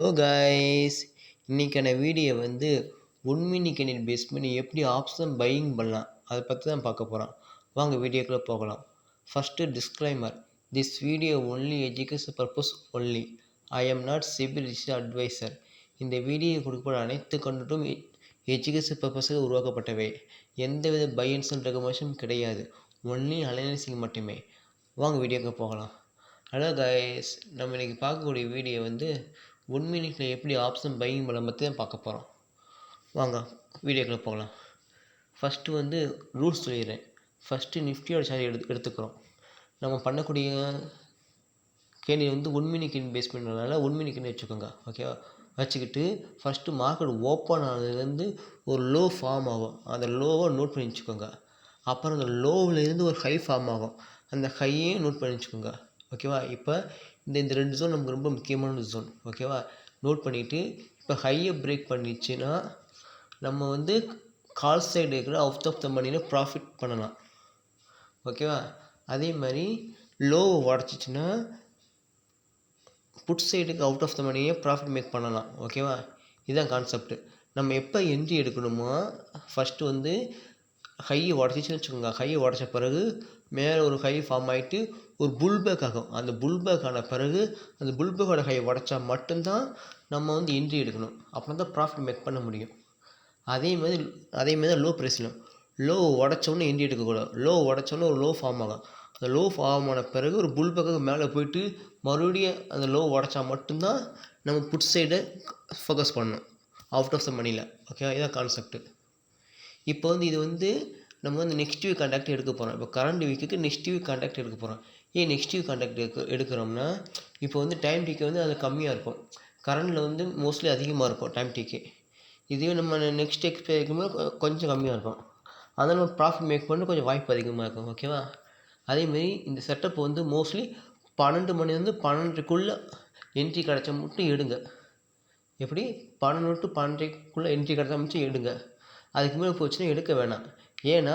Hello guys, இன்னைக்கான video வந்து 1 mini candle base பண்ணி எப்படி ஆப்ஷன் பையிங் பண்ணலாம் அதை பற்றி தான் பார்க்க போகிறோம். வாங்க வீடியோக்குள்ளே போகலாம். First disclaimer, this video only education purpose only. I am not CIBIL risk advisor. இந்த வீடியோ கொடுக்கப்பட்ட அனைத்து கண்டட்டும் எஜுகேஷன் பர்பஸுக்கு உருவாக்கப்பட்டவை. எந்தவித பை அண்ட் செல் ரெகமெண்டேஷனும் கிடையாது, ஒன்லி அனலைசிங் மட்டுமே. வாங்க வீடியோக்கு போகலாம். ஹலோ கைஸ், நம்ம இன்றைக்கி பார்க்கக்கூடிய வீடியோ வந்து 1 மினிட்ல எப்படி ஆப்ஷன் பையிங் பண்ண பற்றி தான் பார்க்க போகிறோம். வாங்க வீடியோக்குள்ளே போகலாம். ஃபஸ்ட்டு வந்து ரூல்ஸ் சொல்லிடுறேன். ஃபஸ்ட்டு நிஃப்டியோட சார்ட் எடுத்துக்கிறோம். நம்ம பண்ணக்கூடிய கேண்டில் வந்து 1 மினி கேண்டில் பேஸ் பண்ணுறதுனால 1 மினி கேண்டில் வச்சுக்கோங்க. ஓகேவா? வச்சுக்கிட்டு ஃபஸ்ட்டு மார்க்கெட் ஓப்பன் ஆனதுலேருந்து ஒரு லோ ஃபார்ம் ஆகும். அந்த லோவை நோட் பண்ணி வச்சுக்கோங்க. அப்புறம் அந்த லோவிலேருந்து ஒரு ஹை ஃபார்ம் ஆகும். அந்த ஹையே நோட் பண்ணி வச்சுக்கோங்க. ஓகேவா? இப்போ இந்த 2 ஜோன் நமக்கு ரொம்ப முக்கியமான ஜோன். ஓகேவா? நோட் பண்ணிவிட்டு இப்போ ஹையை பிரேக் பண்ணிச்சுன்னா நம்ம வந்து கால் சைடு இருக்கிற அவுட் ஆஃப் த மணியில் ப்ராஃபிட் பண்ணலாம். ஓகேவா? அதே மாதிரி லோவை உடச்சிச்சின்னா புட் சைடுக்கு அவுட் ஆஃப் த மணியை ப்ராஃபிட் மேக் பண்ணலாம். ஓகேவா? இதுதான் கான்செப்ட். நம்ம எப்போ என்ட்ரி எடுக்கணுமோ ஃபஸ்ட்டு வந்து ஹையை உடச்சிச்சின்னு வச்சுக்கோங்க. ஹையை உடச்ச பிறகு மேலே ஒரு ஹை ஃபார்ம் ஆகிட்டு ஒரு புல்பேக் ஆகும். அந்த புல்பேக் ஆன பிறகு அந்த புல்பேக்கோட ஹையை உடச்சா மட்டும்தான் நம்ம வந்து என்ட்ரி எடுக்கணும். அப்புறம் தான் ப்ராஃபிட் மேக் பண்ண முடியும். அதே மாதிரி லோ ப்ரைஸில் லோ உடச்சோன்னே என்ட்ரி எடுக்கக்கூடாது. லோ உடச்சோன்னே ஒரு லோ ஃபார்ம் ஆகும். அந்த லோ ஃபார்ம் ஆன பிறகு ஒரு புல்பேக்காக மேலே போயிட்டு மறுபடியும் அந்த லோ உடச்சா மட்டும்தான் நம்ம புட் சைடை ஃபோக்கஸ் பண்ணணும் அவுட் ஆஃப் த மணியில். ஓகேவா? இதான் கான்செப்ட்டு. இப்போ வந்து இது வந்து நம்ம வந்து நெக்ஸ்ட் வீக் கான்டாக்ட் எடுக்க போகிறோம். இப்போ கரண்ட் வீக்குக்கு நெக்ஸ்ட் வீக் கான்டாக்ட் எடுக்க போகிறோம். ஏன் நெக்ஸ்ட் வீக் கான்டாக்ட் எடுக்கிறோம்னா இப்போ வந்து டைம் டிக்கே வந்து அது கம்மியாக இருக்கும். கரண்டில் வந்து மோஸ்ட்லி அதிகமாக இருக்கும் டைம் டிக்கே. இதுவே நம்ம நெக்ஸ்ட் எக்ஸ்பை வைக்கும்போது கொஞ்சம் கம்மியாக இருக்கும். அதனால் நம்ம ப்ராஃபிட் மேக் பண்ண கொஞ்சம் வாய்ப்பு அதிகமாக இருக்கும். ஓகேவா? அதேமாரி இந்த செட்டப் வந்து மோஸ்ட்லி 12 மணிலேருந்து 12:30க்குள்ளே என்ட்ரி கிடச்சா மட்டும் எடுங்க. எப்படி 11 to 12:30க்குள்ளே என்ட்ரி கிடச்சா மட்டும் எடுங்க. அதுக்கு மேலே போச்சுன்னா எடுக்க வேணாம். ஏன்னா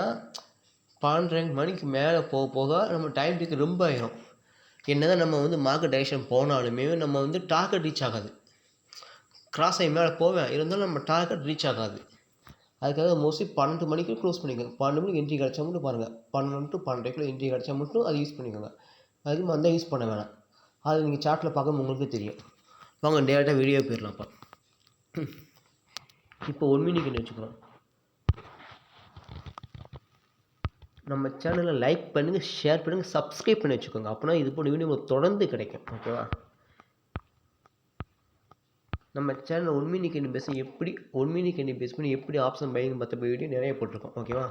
12 மணிக்கு மேலே போக போக நம்ம டைம் டிக்கு ரொம்ப ஆயிரும். என்ன தான் நம்ம வந்து மார்க்கெட் டைரக்ஷன் போனாலுமே நம்ம வந்து டார்கெட் ரீச் ஆகாது. கிராஸ் ஆகி மேலே போவேன், இருந்தாலும் நம்ம டார்கெட் ரீச் ஆகாது. அதுக்காக மோஸ்ட்லி 12 மணிக்கு க்ளோஸ் பண்ணிக்கோங்க. 12 மணிக்கு என்ட்ரி கிடச்சா மட்டும் பாருங்கள். 11 to 12:30க்குள்ளே என்ட்ரி கிடச்சா மட்டும் அதை யூஸ் பண்ணிக்கோங்க. அதுக்கு வந்தால் யூஸ் பண்ண வேணாம். அது நீங்கள் சார்ட்டில் பார்க்க உங்களுக்கு தெரியும். வாங்க டேரெக்டாக வீடியோ போயிடலாம்ப்பா. இப்போ 1 மினிக்கு வச்சுக்கிறோம். நம்ம சேனலை லைக் பண்ணுங்கள், ஷேர் பண்ணுங்கள், சப்ஸ்கிரைப் பண்ணி வச்சுக்கோங்க. அப்போனா இது போல வீடியோ உங்களுக்கு தொடர்ந்து கிடைக்கும். ஓகேவா? நம்ம சேனல் 1 மினி கேண்டில் பேஸ் எப்படி 1 மினி கேண்டில் பேஸ் பண்ணி எப்படி ஆப்ஷன் பையிங் மற்ற வீடியோ நிறைய போட்டிருக்கோம். ஓகேவா?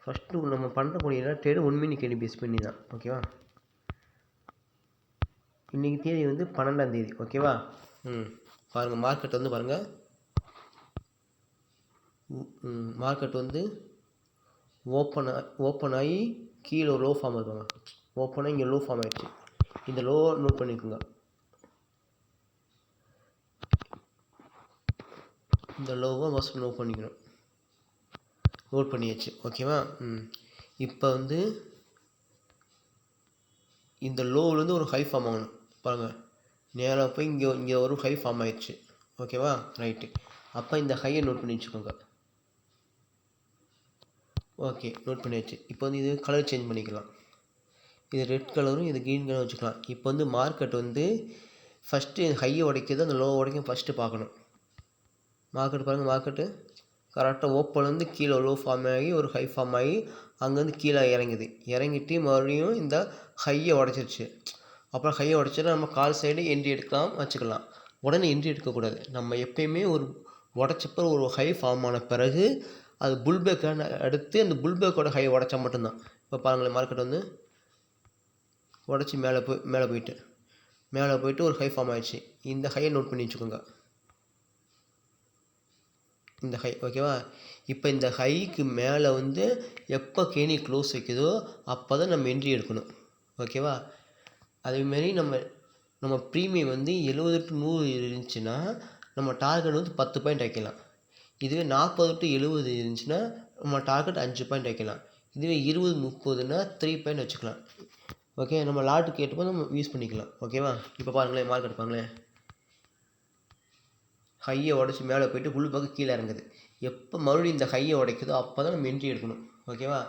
ஃபஸ்ட்டு நம்ம பண்ணுறக்கூடிய எல்லா ட்ரேடும் 1 மினி கேண்டில் பேஸ் பண்ணி தான். ஓகேவா? இன்றைக்கி தேதி வந்து 12ஆம் தேதி. ஓகேவா? பாருங்கள், மார்க்கெட் வந்து பாருங்கள். மார்க்கெட் வந்து ஓப்பன் ஆகி கீழே லோ ஃபார்ம் இருக்குங்க. ஓப்பன் ஆகி இங்கே லோ ஃபார்ம் ஆகிடுச்சு. இந்த லோவை நோட் பண்ணிக்கோங்க. இந்த லோவை ஃபஸ்ட் நோட் பண்ணிக்கணும். நோட் பண்ணியாச்சு. ஓகேவா? இப்போ வந்து இந்த லோவிலேருந்து ஒரு ஹை ஃபார்ம் ஆகணும். பாருங்கள், நேராக போய் இங்கே ஒரு ஹை ஃபார்ம் ஆயிடுச்சு. ஓகேவா? ரைட்டு. அப்போ இந்த ஹையை நோட் பண்ணி வச்சுக்கோங்க. ஓகே, நோட் பண்ணியாச்சு. இப்போ வந்து இது கலர் சேஞ்ச் பண்ணிக்கலாம். இது ரெட் கலரும் இது க்ரீன் கலரும் வச்சுக்கலாம். இப்போ வந்து மார்க்கெட் வந்து ஃபஸ்ட்டு ஹையை உடைக்கிறது அந்த லோவை உடைக்க ஃபஸ்ட்டு பார்க்கணும். மார்க்கெட் பாருங்கள், மார்க்கெட்டு கரெக்டாக ஓப்பன்லேருந்து கீழே லோ ஃபார்ம் ஆகி ஒரு ஹை ஃபார்ம் ஆகி அங்கேருந்து கீழே இறங்கிட்டு மறுபடியும் இந்த ஹையை உடச்சிருச்சு. அப்புறம் ஹையை உடச்சிட்டு நம்ம கால் சைடு என்ட்ரி எடுக்கலாம் வச்சுக்கலாம். உடனே என்ட்ரி எடுக்கக்கூடாது. நம்ம எப்பயுமே ஒரு உடச்சப்போ ஒரு ஹை ஃபார்ம் ஆன பிறகு அது புல்பேக்கான அடுத்து அந்த புல்பேக்கோட ஹையை உடச்சா மட்டும்தான். இப்போ பாருங்களேன், மார்க்கெட் வந்து உடச்சி மேலே போயிட்டு ஒரு ஹை ஃபார்ம் ஆகிடுச்சு. இந்த ஹையை நோட் பண்ணி வச்சுக்கோங்க. இந்த ஹை. ஓகேவா? இப்போ இந்த ஹைக்கு மேலே வந்து எப்போ கேணி க்ளோஸ் வைக்குதோ அப்போ தான் நம்ம என்ட்ரி எடுக்கணும். ஓகேவா? அதேமாரி நம்ம ப்ரீமியம் வந்து 70 to 100 இருந்துச்சுன்னா நம்ம டார்கெட் வந்து 10 பாயிண்ட் வைக்கலாம். இதுவே 40 to 70 இருந்துச்சுன்னா நம்ம டார்கெட் 5 பாயிண்ட் வைக்கலாம். இதுவே 20-30னா 3 பாயிண்ட் வச்சுக்கலாம். ஓகே, நம்ம லாட்டுக்கு ஏற்றப்போ நம்ம யூஸ் பண்ணிக்கலாம். ஓகேவா? இப்போ பாருங்களேன், மார்க்கெட் பாருங்களேன், ஹையை உடச்சி மேலே போயிட்டு புல் பேக்கு கீழே இறங்குது. எப்போ மறுபடியும் இந்த ஹையை உடைக்குதோ அப்போ தான் நம்ம என்ட்ரி எடுக்கணும். ஓகேவா?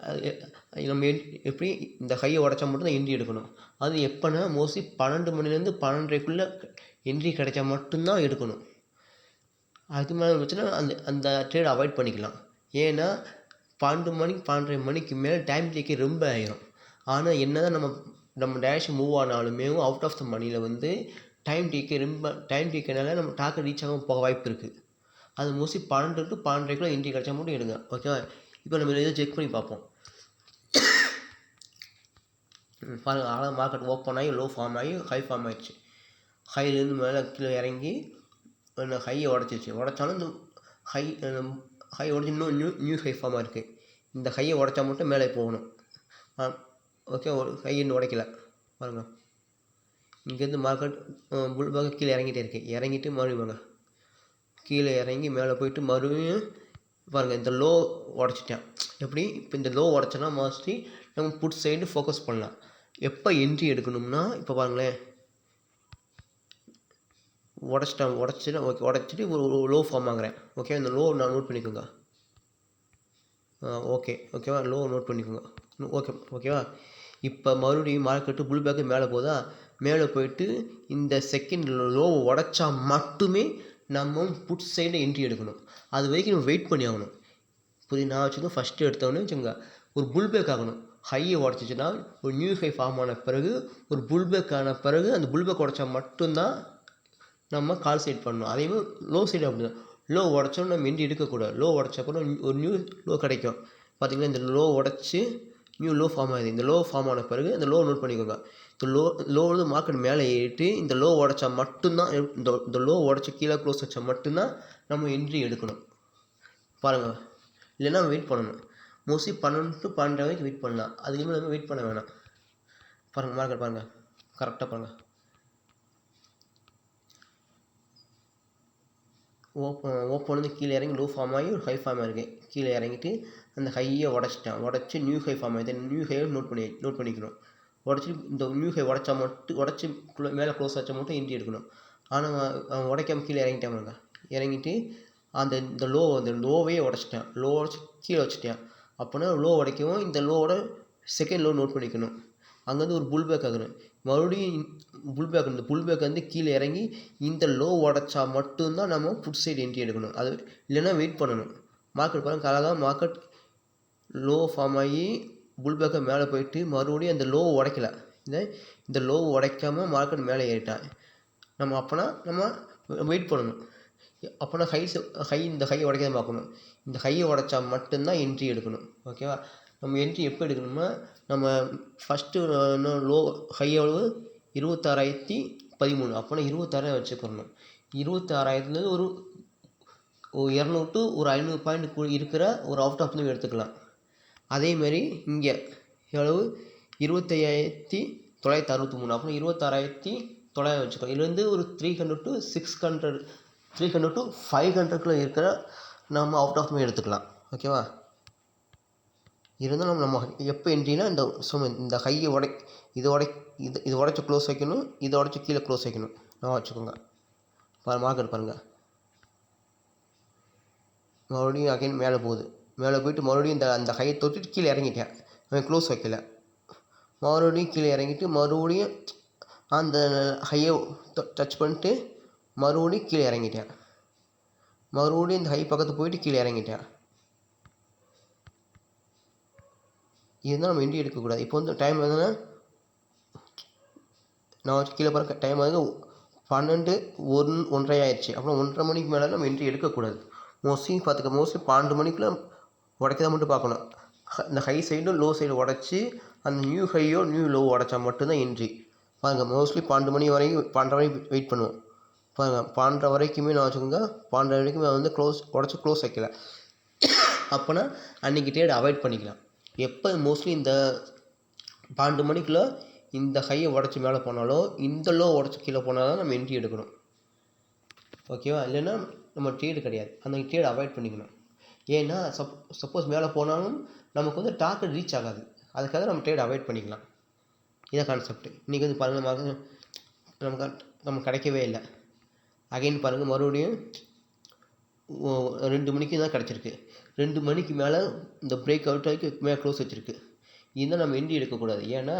அது நம்ம எப்படி இந்த ஹையை உடச்சா மட்டும் தான் என்ட்ரி எடுக்கணும். அது எப்போனா மோஸ்ட்லி 12 மணிலேருந்து 12:30க்குள்ளே என்ட்ரி கிடைச்சா மட்டும்தான் எடுக்கணும். அது மேலே வச்சுன்னா அந்த அந்த ட்ரேட் அவாய்ட் பண்ணிக்கலாம். ஏன்னா 12 மணிக்கு 12:30 மணிக்கு மேலே டைம் டேக்கே ரொம்ப ஆயிரும். ஆனால் என்ன தான் நம்ம டேரக்ஷன் மூவ் ஆனாலுமே அவுட் ஆஃப் த மணியில் வந்து டைம் டேக்கனால நம்ம டார்கெட் ரீச் ஆகாமல் போக வாய்ப்பு இருக்குது. அது மோஸ்ட்லி 12 to 12:30க்குள்ளே என்ட்ரி கிடச்சா மட்டும் எடுங்க. ஓகேவா? இப்போ நம்ம இதை செக் பண்ணி பார்ப்போம். பாருங்கள், ஆனால் மார்க்கெட் ஓப்பன் ஆகி லோ ஃபார்ம் ஆகி ஹை ஃபார்ம் ஆகிடுச்சு. ஹைலேருந்து மேலே கீழே இறங்கி ஹையை உடச்சிச்சு. உடச்சாலும் இந்த ஹை உடச்சி இன்னும் நியூ ஹை ஃபார்மாக இருக்குது. இந்த ஹையை உடச்சா மட்டும் மேலே போகணும். ஓகே, ஒரு ஹை இன்னும் உடைக்கல பாருங்கள். இங்கேருந்து மார்க்கெட் புல் பேக் கீழே இறங்கிட்டே இருக்குது. இறங்கிட்டு மறுபடியும் வாங்க, கீழே இறங்கி மேலே போயிட்டு மறுபடியும் பாருங்கள் இந்த லோ உடச்சிட்டேன். எப்படி இப்போ இந்த லோ உடச்சோன்னா மோஸ்ட்லி நம்ம புட் சைடு ஃபோக்கஸ் பண்ணலாம். எப்போ என்ட்ரி எடுக்கணும்னா இப்போ பாருங்களேன், உடச்சிட்டு ஓகே, உடச்சிட்டு ஒரு லோ ஃபார்ம் ஆகுறேன். ஓகே, இந்த லோ நான் நோட் பண்ணிக்கோங்க. ஓகேவா, லோ நோட் பண்ணிக்கோங்க. ஓகேவா? இப்போ மறுபடியும் மார்க்கெட்டு புல் பேக்கு மேலே போதா, மேலே போயிட்டு இந்த செகண்ட் லோ உடச்சா மட்டுமே நம்ம புட் சைடு என்ட்ரி எடுக்கணும். அது வரைக்கும் நம்ம வெயிட் பண்ணி ஆகணும். புரியுது? நான் வச்சுக்கோங்க, ஃபஸ்ட்டு எடுத்தோடனே வச்சுக்கோங்க ஒரு புல் பேக் ஆகணும். ஹையை உடச்சிச்சின்னா ஒரு நியூ ஹை ஃபார்ம் ஆன பிறகு ஒரு புல் பேக் ஆன பிறகு அந்த புல் பேக் உடச்சா மட்டும்தான் நம்ம கால் சைட் பண்ணணும். அதேமாதிரி லோ சைடு அப்படி தான். லோ உடச்சோன்னு நம்ம என்ட்ரி எடுக்கக்கூடாது. லோ உடச்சா கூட ஒரு நியூ லோ கிடைக்கும். பார்த்திங்கன்னா இந்த லோ உடச்சி நியூ லோ ஃபார்ம் ஆகுது. இந்த லோ ஃபார்ம் ஆன பிறகு இந்த லோ நோட் பண்ணிக்கோங்க. இந்த லோ வந்து மார்க்கெட் மேலே ஏறிட்டு இந்த லோ உடச்சா மட்டும்தான், இந்த லோ உடச்சி கீழே க்ளோஸ் வச்சா மட்டும்தான் நம்ம என்ட்ரி எடுக்கணும். பாருங்கள், இல்லைன்னா வெயிட் பண்ணணும். மோஸ்ட்லி 12 to 12 வரைக்கும் வெயிட் பண்ணலாம். அதுக்கு மேலே நம்ம வெயிட் பண்ண வேணாம். பாருங்கள், மார்க்கெட் பாருங்கள், கரெக்டாக பாருங்கள். ஓப்பன் வந்து கீழே இறங்கி லோ ஃபார்ம் ஆகி ஒரு ஹை ஃபார்ம் ஆகிருக்கு. கீழே இறங்கிட்டு அந்த ஹையை உடச்சி நியூ ஹை ஃபார்ம் ஆகிது. நியூ ஹையை நோட் பண்ணிக்கணும். உடச்சி இந்த நியூ ஹை உடச்சி மேலே க்ளோஸ் வச்சா மட்டும் என்ட்ரி எடுக்கணும். ஆனால் அவன் உடைக்காமல் கீழே இறங்கிட்டாங்க. இறங்கிட்டு இந்த லோவையே உடச்சிட்டேன். லோ உடச்சி கீழே வச்சுட்டேன். அப்போனா லோ உடைக்கவும் இந்த லோவோட செகண்ட் லோ நோட் பண்ணிக்கணும். அங்கேருந்து ஒரு புல் பேக் ஆகணும். மறுபடியும் இந்த புல் பேக் வந்து கீழே இறங்கி இந்த லோ உடச்சா மட்டும்தான் நம்ம புட் சைடு என்ட்ரி எடுக்கணும். அது இல்லைன்னா வெயிட் பண்ணணும். மார்க்கெட் பாருங்கள், அழகாக மார்க்கெட் லோ ஃபார்ம் ஆகி புல் பேக்கை மேலே போயிட்டு மறுபடியும் அந்த லோ உடைக்கல. இந்த லோ உடைக்காமல் மார்க்கெட் மேலே ஏறிட்டான். அப்போனா நம்ம வெயிட் பண்ணணும். அப்போனா இந்த ஹை உடைக்காம பார்க்கணும். இந்த ஹையை உடைச்சா மட்டும்தான் என்ட்ரி எடுக்கணும். ஓகேவா? நம்ம என்ட்ரி எப்போ எடுக்கணும்னா, நம்ம ஃபஸ்ட்டு லோ ஹை எவ்வளவு 26,013. அப்போனா 26,000 வச்சுக்கணும். 26,000லேருந்து ஒரு 200 to ஒரு 500 பாயிண்ட் இருக்கிற ஒரு அவுட் ஆஃப் நியூ எடுத்துக்கலாம். அதேமாரி இங்கே எவ்வளவு 25,963. அப்புறம் 26,900 வச்சுக்கோங்க. இதுலேருந்து ஒரு 300 to 600 300 to 500க்குள்ளே இருக்கிற நம்ம அவுட் ஆஃப் நியூ எடுத்துக்கலாம். ஓகேவா? இருந்தாலும் நம்ம எப்போ என்ட்ரினா இந்த ஹையை இது உடைச்சி க்ளோஸ் வைக்கணும், இதை உடைச்சி கீழே க்ளோஸ் வைக்கணும். நான் வச்சுக்கோங்க. மார்க்கெட் பாருங்கள், மறுபடியும் அகைன் மேலே போகுது. மேலே போயிட்டு மறுபடியும் அந்த ஹையை தொட்டுட்டு கீழே இறங்கிட்டேன். அவன் க்ளோஸ் வைக்கல. மறுபடியும் கீழே இறங்கிட்டு மறுபடியும் அந்த ஹையை டச் பண்ணிட்டு மறுபடியும் கீழே இறங்கிட்டேன். மறுபடியும் இந்த ஹை பக்கத்து போயிட்டு கீழே இறங்கிட்டேன். இதுதான் நம்ம என்ட்ரி எடுக்கக்கூடாது. இப்போ வந்து டைம் வந்துன்னா நான் வச்சு கீழே பாருங்க, டைம் வந்து 12 1:30 ஆயிடுச்சு. அப்புறம் 1:30 மணிக்கு மேலே நம்ம என்ட்ரி எடுக்கக்கூடாது. மோஸ்ட்லி 12 மணிக்குள்ளே உடைக்கதான் மட்டும் பார்க்கணும். இந்த ஹை சைடும் லோ சைடு உடச்சி அந்த நியூ ஹையோ நியூ லோ உடச்சா மட்டும்தான் என்ட்ரி. பாருங்கள், மோஸ்ட்லி 12 மணி வரைக்கும் 12 வரைக்கும் வெயிட் பண்ணுவோம். பாருங்கள், 12 வரைக்குமே நான் வச்சுக்கோங்க. 12 வரைக்குமே வந்து உடச்சி க்ளோஸ் வைக்கல. அப்போனா அன்றைக்கி ட்ரேட் அவாய்ட் பண்ணிக்கலாம். எப்போ மோஸ்ட்லி இந்த 12 மணிக்குள்ளே இந்த ஹையை உடச்சி மேலே போனாலோ இந்த லோ உடச்சி கீழே போனால் தான் நம்ம என்ட்ரி எடுக்கணும். ஓகேவா? இல்லைன்னா நம்ம ட்ரேடு கிடையாது. அந்த ட்ரேட் அவாய்ட் பண்ணிக்கணும். ஏன்னா சப்போஸ் மேலே போனாலும் நமக்கு வந்து டார்கெட் ரீச் ஆகாது. அதுக்காக நம்ம ட்ரேட் அவாய்ட் பண்ணிக்கலாம். இதான் கான்செப்ட். இன்றைக்கி வந்து பாருங்கள் நமக்கு நமக்கு கிடைக்கவே இல்லை. அகைன் பாருங்கள் மறுபடியும் 2 மணிக்கு தான் கிடச்சிருக்கு. 2 மணிக்கு மேலே இந்த பிரேக் அவுட் ஆகி மேலே க்ளோஸ் வச்சுருக்கு. இதுதான் நம்ம என்ட்ரி எடுக்கக்கூடாது. ஏன்னா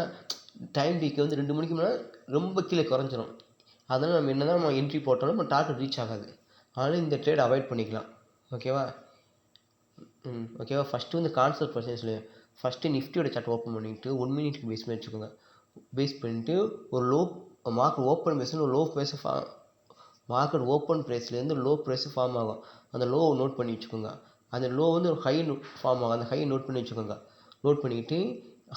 டைம் பீக் வந்து 2 மணிக்கு மேலே ரொம்ப கீழே குறைஞ்சிரும். அதனால் நம்ம என்ன தான் நம்ம என்ட்ரி போட்டாலும் நம்ம டார்கெட் ரீச் ஆகாது. அதனால் இந்த ட்ரேட் அவாய்ட் பண்ணிக்கலாம். ஓகேவா? ஓகேவா? ஃபஸ்ட்டு வந்து கான்செப்ட் பிரச்சனை சொல்லுவேன். ஃபஸ்ட்டு நிஃப்டியோட சார்ட் ஓப்பன் பண்ணிவிட்டு 1 மினிட்க்கு பேஸ் பண்ணி வச்சுக்கோங்க. பேஸ் பண்ணிவிட்டு ஒரு லோ மார்க்கெட் ஓப்பன் பேஸ்னு ஒரு லோ ப்ரைஸ் மார்க்கெட் ஓப்பன் ப்ரைஸ்லேருந்து லோ ப்ரைஸ் ஃபார்ம் ஆகும். அந்த லோவை நோட் பண்ணி வச்சுக்கோங்க. அந்த லோ வந்து ஒரு ஹை ஃபார்ம் ஆகும். அந்த ஹையை நோட் பண்ணி வச்சுக்கோங்க. நோட் பண்ணிக்கிட்டு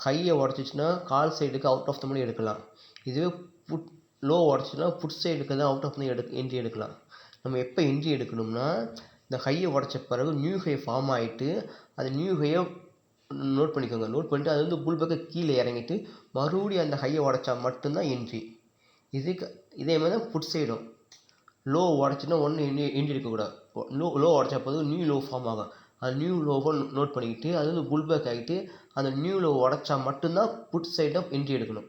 ஹையை உடச்சிச்சின்னா கால் சைடுக்கு அவுட் ஆஃப் த மணி எடுக்கலாம். இதுவே லோ உடச்சின்னா புட் சைடுக்கு தான் அவுட் ஆஃப் மணி என்ட்ரி எடுக்கலாம். நம்ம எப்போ என்ட்ரி எடுக்கணும்னா இந்த ஹையை உடச்ச பிறகு நியூ ஹை ஃபார்ம் ஆகிட்டு அந்த நியூ ஹையை நோட் பண்ணிக்கோங்க. நோட் பண்ணிட்டு அது வந்து புல் பேக்கை கீழே இறங்கிட்டு மறுபடியும் அந்த ஹையை உடச்சா மட்டும்தான் என்ட்ரி. இதே மாதிரி தான் புட் சைடும் லோ உடச்சின்னா ஒன்று என்ட்ரி எடுக்கக்கூடாது. லோ உடச்சா போது நியூ லோ ஃபார்ம் ஆகும். அந்த நியூ லோவை நோட் பண்ணிக்கிட்டு அது வந்து புல் பேக் ஆகிட்டு அந்த நியூ லோ உடச்சா மட்டும்தான் புட் சைடாக என்ட்ரி எடுக்கணும்.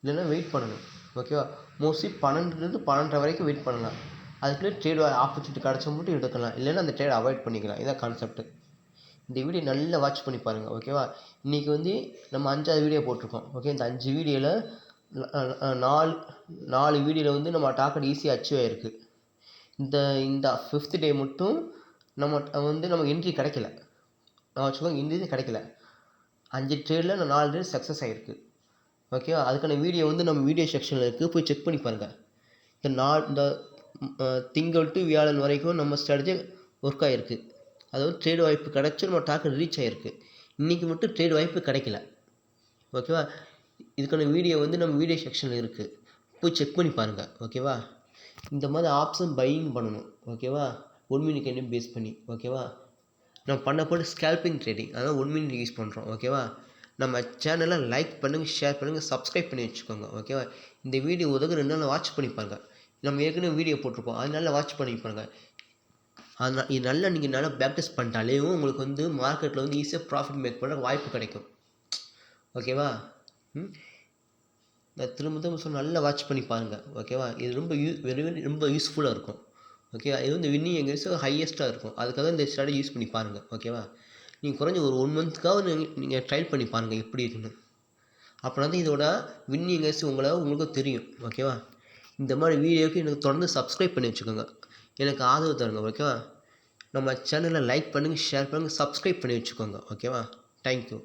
இல்லைன்னா வெயிட் பண்ணணும். ஓகேவா? மோஸ்ட்லி 12 12:30 வரைக்கும் வெயிட் பண்ணலாம். அதுக்குள்ளே ட்ரேட் ஆப்பர்ச்சுனிட்டி கிடச்சா மட்டும் எடுக்கலாம். இல்லைன்னா அந்த ட்ரேட் அவாய்ட் பண்ணிக்கலாம். இதான் கான்செப்ட். இந்த வீடியோ நல்லா வாட்ச் பண்ணி பாருங்கள். ஓகேவா? இன்றைக்கி வந்து நம்ம 5வது வீடியோ போட்டிருக்கோம். ஓகே, இந்த 5 வீடியோவில் 4 வீடியோவில் வந்து நம்ம டார்கெட் ஈஸியாக அச்சீவ் ஆகிருக்கு. இந்த 5th டே மட்டும் நமக்கு என்ட்ரி கிடைக்கல. நான் வச்சுக்கோங்க, என்ட்ரி கிடைக்கல. 5 ட்ரேடில் 4 ட்ரேட் சக்ஸஸ் ஆகிருக்கு. ஓகேவா? அதுக்கான வீடியோ வந்து நம்ம வீடியோ செக்ஷனில் இருக்குது, போய் செக் பண்ணி பாருங்கள். இந்த திங்கள் டு வியாழன் வரைக்கும் நம்ம ஸ்ட்ராட்டஜி ஒர்க் ஆகிருக்கு. அதாவது ட்ரேட் வாய்ப்பு கிடச்சி நம்ம டார்கெட் ரீச் ஆகிருக்கு. இன்றைக்கி மட்டும் ட்ரேட் வாய்ப்பு கிடைக்கல. ஓகேவா? இதுக்கான வீடியோ வந்து நம்ம வீடியோ செக்ஷனில் இருக்குது, போய் செக் பண்ணி பாருங்கள். ஓகேவா? இந்த மாதிரி ஆப்ஷன் பையிங் பண்ணணும். ஓகேவா? 1 மினிட் கேண்டில் பேஸ் பண்ணி. ஓகேவா? நம்ம பண்ண ஸ்கேல்பிங் ட்ரேடிங், அதாவது 1 மினிட் யூஸ் பண்ணுறோம். ஓகேவா? நம்ம சேனலை லைக் பண்ணுங்கள், ஷேர் பண்ணுங்கள், சப்ஸ்கிரைப் பண்ணி வச்சுக்கோங்க. ஓகேவா? இந்த வீடியோ உதவி 2 நாள் வாட்ச் பண்ணி பாருங்கள். நம்ம ஏற்கனவே வீடியோ போட்டிருப்போம், அதனால வாட்ச் பண்ணி பாருங்கள். அதனால் இது நல்லா நீங்கள் நல்லா ப்ராக்டிஸ் பண்ணிட்டாலே உங்களுக்கு வந்து மார்க்கெட்டில் வந்து ஈஸியாக ப்ராஃபிட் மேக் பண்ண வாய்ப்பு கிடைக்கும். ஓகேவா? நான் திரும்ப சொல்ல நல்லா வாட்ச் பண்ணி பாருங்கள். ஓகேவா? இது ரொம்ப யூஸ்ஃபுல்லாக இருக்கும். ஓகேவா? இது வந்து வின்னிங் எங்கேஜ் ஹையஸ்ட்டாக இருக்கும். அதுக்காக இந்த ஸ்ட்ராட்டஜி யூஸ் பண்ணி பாருங்கள். ஓகேவா? நீங்கள் குறைஞ்ச ஒரு 1 மந்த்துக்காவது நீங்கள் ட்ரைல் பண்ணி பாருங்கள் எப்படி இருக்குன்னு. அப்புறம் வந்து இதோட வின்னிங் எங்கேஜ் உங்களுக்கு தெரியும். ஓகேவா? இந்த மாதிரி வீடியோக்கு எனக்கு தொடர்ந்து சப்ஸ்கிரைப் பண்ணி வச்சுக்கோங்க. எனக்கு ஆதரவு தருங்க. ஓகேவா? நம்ம சேனலை லைக் பண்ணுங்கள், ஷேர் பண்ணுங்கள், சப்ஸ்கிரைப் பண்ணி வச்சுக்கோங்க. ஓகேவா? தேங்க்யூ.